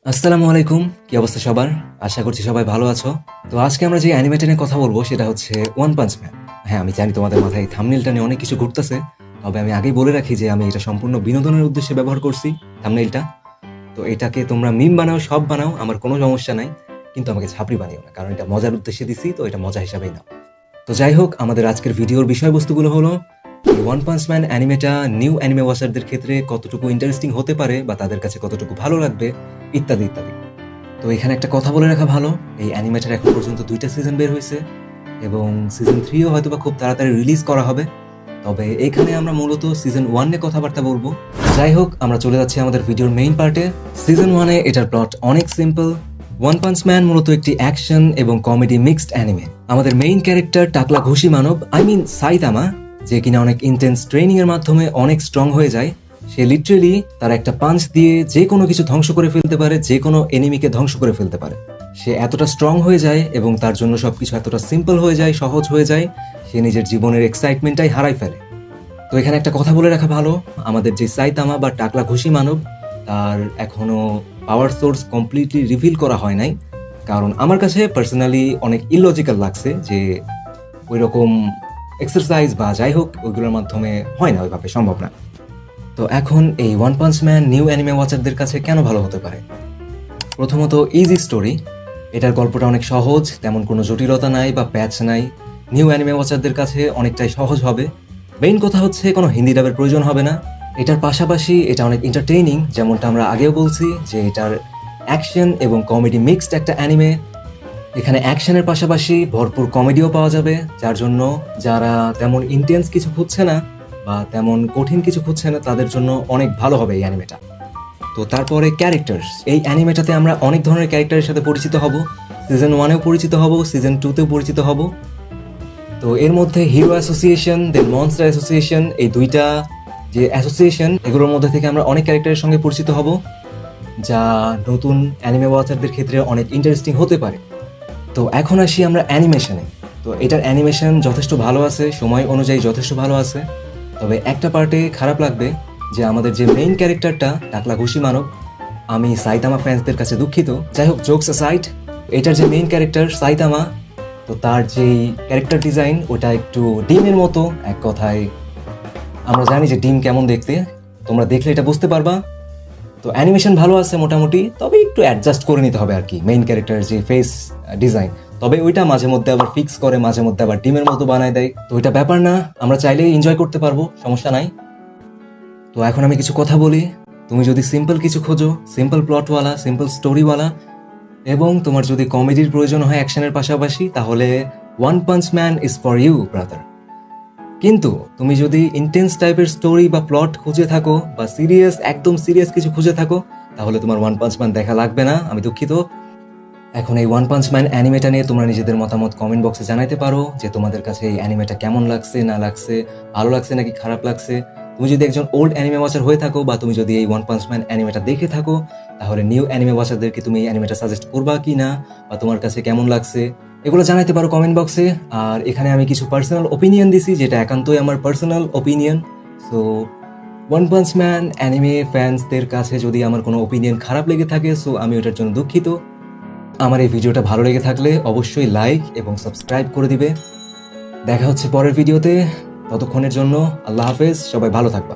আসসালামু আলাইকুম, কি অবস্থা সবার? আশা করছি সবাই ভালো আছো। তো আজকে আমরা যে অ্যানিমেটা নিয়ে কথা বলবো সেটা হচ্ছে ওয়ান পাঞ্চ ম্যান। হ্যাঁ, আমি জানি তোমাদের মাথায় থাম্বনেইলটা নিয়ে অনেক কিছু ঘুরতেছে, তবে আমি আগেই বলে রাখি যে আমি এটা সম্পূর্ণ বিনোদনের উদ্দেশ্যে ব্যবহার করছি থাম্বনেইলটা। তো এটাকে তোমরা মিম বানাও, সব বানাও, আমার কোনো সমস্যা নাই, কিন্তু আমাকে ছাপড়ি বানিও না, কারণ এটা মজার উদ্দেশ্যে দিছি, তো এটা মজা হিসাবেই নাও। তো যাই হোক, আমাদের আজকের ভিডিওর বিষয়বস্তুগুলো হলো এই ওয়ান পাঞ্চ ম্যান অ্যানিমেটা নিউ অ্যানিমে ওয়াচারদের ক্ষেত্রে কতটুকু ইন্টারেস্টিং হতে পারে বা তাদের কাছে কতটুকু ভালো লাগবে, ইত্যাদি ইত্যাদি। তো এখানে একটা কথা বলে রাখা ভালো, এই অ্যানিমেটার এখন পর্যন্ত 2টা সিজন বের হয়েছে এবং সিজন 3ও হয়তো বা খুব তাড়াতাড়ি রিলিজ করা হবে। তবে এখানে আমরা মূলত সিজন 1 নিয়ে কথাবার্তা বলবো। যাই হোক, আমরা চলে যাচ্ছি আমাদের ভিডিওর মেইন পার্টে। সিজন 1-এ এটার প্লট অনেক সিম্পল। ওয়ান পাঞ্চ ম্যান মূলত একটি অ্যাকশন এবং কমেডি মিক্সড অ্যানিমে। আমাদের মেইন ক্যারেক্টার টাকলা ঘুষি মানব, আই মিন সাইতামা, যে কিনা অনেক ইন্টেন্স ট্রেনিং এর মাধ্যমে অনেক স্ট্রং হয়ে যায়। সে লিটারেলি তার একটা পাঞ্চ দিয়ে যে কোনো কিছু ধ্বংস করে ফেলতে পারে, যে কোনো এনিমিকে ধ্বংস করে ফেলতে পারে। সে এতটা স্ট্রং হয়ে যায় এবং তার জন্য সবকিছু এতটা সিম্পল হয়ে যায়, সহজ হয়ে যায়, সে নিজের জীবনের এক্সাইটমেন্টটাই হারাই ফেলে। তো এখানে একটা কথা বলে রাখা ভালো, আমাদের যে সাইতামা বা টাকলা ঘুষি মানব, তার এখনো পাওয়ার সোর্স কমপ্লিটলি রিভিল করা হয় নাই। কারণ আমার কাছে পার্সোনালি অনেক ইলজিক্যাল লাগছে যে ওই রকম এক্সারসাইজ বা যাই হোক ওইগুলোর মাধ্যমে হয় না, ওইভাবে সম্ভব না। তো এখন এই one punch man new anime ওয়াচারদের কাছে কেন ভালো হতে পারে? প্রথমত ইজি স্টোরি, এটার গল্পটা অনেক সহজ, তেমন কোনো জটিলতা নাই বা প্যাচ নাই। নিউ অ্যানিমে ওয়াচারদের কাছে অনেকটাই সহজ হবে। মেইন কথা হচ্ছে কোনো হিন্দি ডাবের প্রয়োজন হবে না। এটার পাশাপাশি এটা অনেক এন্টারটেইনিং, যেমনটা আমরা আগেও বলছি যে এটার অ্যাকশন এবং কমেডি মিক্সড একটা অ্যানিমে। এখানে অ্যাকশনের পাশাপাশি ভরপুর কমেডিও পাওয়া যাবে, যার জন্য যারা তেমন ইন্টেন্স কিছু খুঁজছে না বা তেমন কঠিন কিছু খুঁজছে না তাদের জন্য অনেক ভালো হবে এই অ্যানিমেটা। তো তারপরে ক্যারেক্টার্স, এই অ্যানিমেটাতে আমরা অনেক ধরনের ক্যারেক্টারের সাথে পরিচিত হব। সিজন 1-এও পরিচিত হব, সিজন 2-তেও পরিচিত হব। তো এর মধ্যে হিরো অ্যাসোসিয়েশন, দেন মনস্টার অ্যাসোসিয়েশন, এই দুইটা যে অ্যাসোসিয়েশন, এগুলোর মধ্যে থেকে আমরা অনেক ক্যারেক্টারের সঙ্গে পরিচিত হব, যা নতুন অ্যানিমে ওয়াচারদের ক্ষেত্রে অনেক ইন্টারেস্টিং হতে পারে। তো এখন আসি আমরা অ্যানিমেশনে। তো এটার অ্যানিমেশন যথেষ্ট ভালো আছে, সময় অনুযায়ী যথেষ্ট ভালো আছে। তবে একটা পার্টে খারাপ লাগবে যে আমাদের যে মেইন ক্যারেক্টারটা টাকলা ঘুষি মানব, আমি সাইতামা ফ্যান্সদের কাছে দুঃখিত। যাই হোক, জোকস অ্যাসাইড, এটার যে মেইন ক্যারেক্টার সাইতামা, তো তার যেই ক্যারেক্টার ডিজাইন ওটা একটু ডিমের মতো। এক কথায় আমরা জানি যে ডিম কেমন দেখতে, তোমরা দেখলে এটা বুঝতে পারবা। তো অ্যানিমেশন ভালো আছে মোটামুটি, তবে একটু অ্যাডজাস্ট করে নিতে হবে আর কি মেইন ক্যারেক্টারের যে ফেস ডিজাইন। তবে ওইটা মাঝে মধ্যে আবার ফিক্স করে, মাঝে মধ্যে আবার ডিমের মতো বানায় দেয়, তো ওইটা ব্যাপার না, আমরা চাইলেই এনজয় করতে পারবো, সমস্যা নাই। তো এখন আমি কিছু কথা বলি। তুমি যদি সিম্পল কিছু খোঁজো, সিম্পল প্লটওয়ালা, সিম্পল স্টোরিওয়ালা, এবং তোমার যদি কমেডির প্রয়োজন হয় অ্যাকশনের পাশাপাশি, তাহলে One punch Man is for you brother. কিন্তু তুমি যদি ইন্টেন্স টাইপের স্টোরি বা প্লট খুঁজে থাকো বা সিরিয়াস, একদম সিরিয়াস কিছু খুঁজে থাকো, তাহলে তোমার ওয়ান পাঞ্চ ম্যান দেখা লাগবে না, আমি দুঃখিত। এখন এই ওয়ান পাঞ্চ ম্যান অ্যানিমেটা নিয়ে তোমরা নিজেদের মতামত কমেন্ট বক্সে জানাতে পারো যে তোমাদের কাছে এই অ্যানিমেটা কেমন লাগছে, না লাগছে, ভালো লাগছে নাকি খারাপ লাগছে। তুমি যদি একজন ওল্ড অ্যানিমে ওয়াচার হয়ে থাকো বা তুমি যদি এই ওয়ান পাঞ্চ ম্যান অ্যানিমেটা দেখে থাকো, তাহলে নিউ অ্যানিমে ওয়াচারদেরকে তুমি এই অ্যানিমেটা সাজেস্ট করবা কি না, বা তোমার কাছে কেমন লাগছে, এগুলো জানাতে পারো কমেন্ট বক্সে। আর এখানে আমি কিছু পার্সোনাল ওপিনিয়ন দিছি, যেটা একান্তই আমার personal opinion. So one punch man anime ফ্যান্সদের কাছে যদি আমার কোনো ওপিনিয়ন খারাপ লেগে থাকে, সো আমি ওটার জন্য দুঃখিত। আমার এই ভিডিওটা ভালো লেগে থাকলে অবশ্যই লাইক এবং সাবস্ক্রাইব করে দিবে। দেখা হচ্ছে পরের ভিডিওতে, ততক্ষণের জন্য আল্লাহ হাফেজ, সবাই ভালো থাকবা।